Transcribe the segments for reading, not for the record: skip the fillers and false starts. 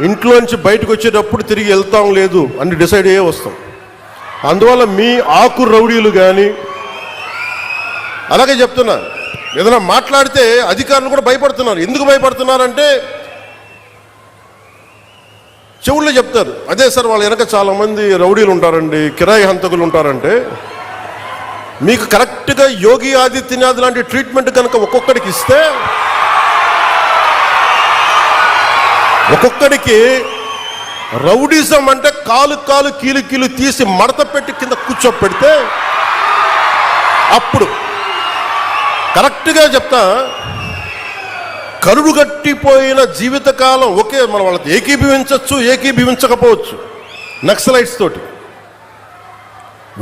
ఇంట్లోంచి బయటకు వచ్చేటప్పుడు తిరిగి వెళ్తాం లేదు అని డిసైడ్ అయ్యే వస్తాం. అందువల్ల మీ ఆకు రౌడీలు కానీ, అలాగే చెప్తున్నా, ఏదైనా మాట్లాడితే అధికారులు కూడా భయపడుతున్నారు. ఎందుకు భయపడుతున్నారంటే చెవుల్లో చెప్తారు, అదే సార్ వాళ్ళ వెనక చాలామంది రౌడీలు ఉంటారండి, కిరాయి హంతకులు ఉంటారంటే, మీకు కరెక్ట్గా యోగి ఆదిత్యనాథ్ లాంటి ట్రీట్మెంట్ కనుక ఒక్కొక్కడికి ఇస్తే, ఒక్కొక్కడికి రౌడీజం అంటే కాలు కాలు కీలు కీలు తీసి మడత పెట్టి కింద కూర్చోపెడితే, అప్పుడు కరెక్ట్గా చెప్తా, కరుడు గట్టిపోయిన జీవితకాలం ఒకే మన వాళ్ళకి ఏకీభవించవచ్చు, ఏకీభవించకపోవచ్చు. నక్సలైట్స్ తోటి,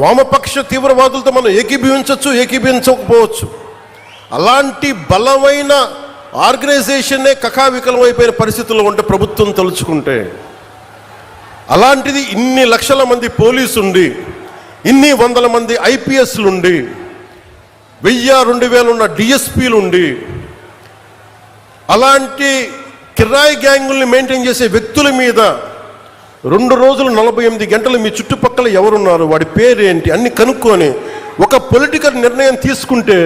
వామపక్ష తీవ్రవాదులతో మనం ఏకీభవించవచ్చు, ఏకీభవించకపోవచ్చు. అలాంటి బలమైన ఆర్గనైజేషన్నే కకావికలం అయిపోయిన పరిస్థితుల్లో ఉంటే ప్రభుత్వం తలుచుకుంటే, అలాంటిది ఇన్ని లక్షల మంది పోలీసు ఉండి, ఇన్ని వందల మంది ఐపీఎస్లు ఉండి, 1000-2000 ఉన్న డిఎస్పీలు ఉండి, అలాంటి కిరాయి గ్యాంగుల్ని మెయింటైన్ చేసే వ్యక్తుల మీద 2 రోజులు 48 గంటలు మీ చుట్టుపక్కల ఎవరున్నారు, వాడి పేరేంటి అన్ని కనుక్కొని ఒక పొలిటికల్ నిర్ణయం తీసుకుంటే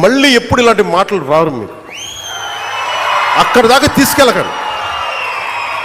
మళ్ళీ ఎప్పుడు ఇలాంటి మాటలు రారు. మీరు అక్కడి దాకా తీసుకెళ్ళకండి.